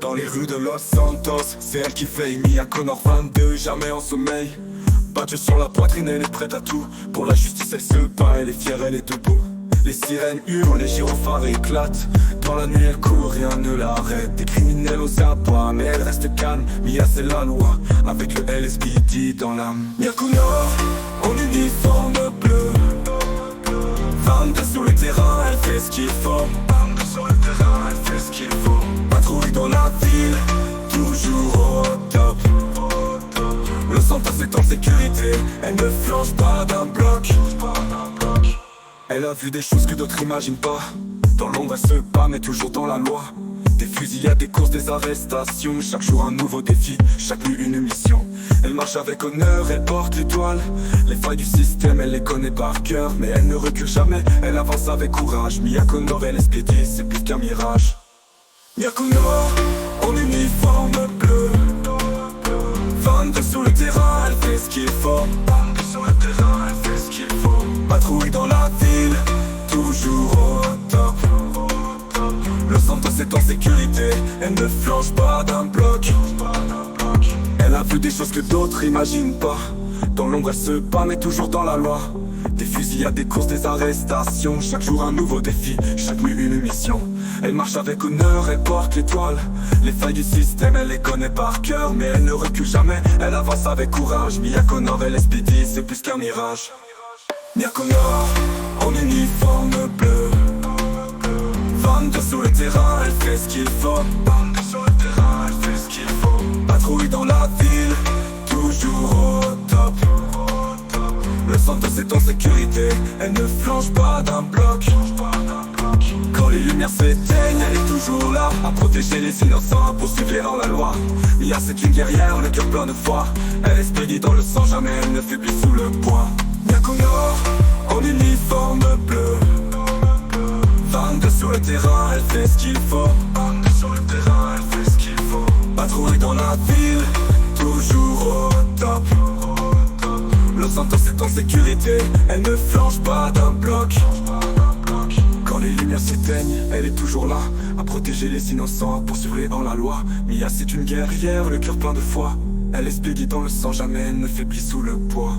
Dans les rues de Los Santos, c'est elle qui fait Mia Connor 22, jamais en sommeil. Battue sur la poitrine, elle est prête à tout. Pour la justice, elle se bat, elle est fière, elle est debout. Les sirènes hurlent, les gyrophares éclatent. Dans la nuit elle court, rien ne l'arrête. Des criminels aux abois, mais elle reste calme. Mia c'est la loi, avec le LSPD dans l'âme. Mia Connor, en uniforme bleu. 22 sur le terrain, elle fait ce qu'il faut. 22 sur le terrain, elle fait ce qu'il faut. Patrouille dans la ville, toujours au top. Le Santos est en sécurité, elle ne flanche pas d'un bloc. Elle a vu des choses que d'autres imaginent pas. Dans l'ombre elle se bat mais toujours dans la loi. Des fusillades, des courses, des arrestations. Chaque jour un nouveau défi, chaque nuit une mission. Elle marche avec honneur, elle porte l'étoile. Les failles du système, elle les connaît par cœur. Mais elle ne recule jamais, elle avance avec courage. Mia Connor, LSPD, c'est plus qu'un mirage. Mia Connor, en uniforme bleu. 22 sur le terrain, elle fait ce qu'il faut. 22 sur le terrain, elle fait ce qu'il faut. Patrouille dans la ville, toujours au top. Le Santos est en sécurité, elle ne flanche pas d'un bloc. Elle a vu des choses que d'autres imaginent pas. Dans l'ombre elle se bat mais toujours dans la loi. Des fusillades, des courses, des arrestations. Chaque jour un nouveau défi, chaque nuit une mission. Elle marche avec honneur, elle porte l'étoile. Les failles du système, elle les connaît par cœur. Mais elle ne recule jamais, elle avance avec courage. Mia Connor, LSPD, c'est plus qu'un mirage. Mia Connor, en uniforme bleu. 22 sur le terrain, elle fait ce qu'il faut. 22 sur le terrain, elle fait ce qu'il faut. Patrouille dans la ville, toujours au top. Le Santos est en sécurité, elle ne flanche pas d'un bloc. Quand les lumières s'éteignent, elle est toujours là, à protéger les innocents, à poursuivre la loi. Mia c'est une guerrière, le cœur plein de foi. Elle est expédie dans le sang, jamais elle ne faiblit sous le poids. Mia Connor, en uniforme bleu. 22 sur le terrain, elle fait ce qu'il faut. 22 sur le terrain, elle fait ce qu'il faut. Patrouille dans la ville, toujours au top. Le Santos est en sécurité, elle ne flanche pas d'un bloc. Quand les lumières s'éteignent, elle est toujours là, à protéger les innocents, à poursuivre la loi. Mia c'est une guerrière, le cœur plein de foi. Elle est expédie dans le sang, jamais elle ne faiblit sous le poids.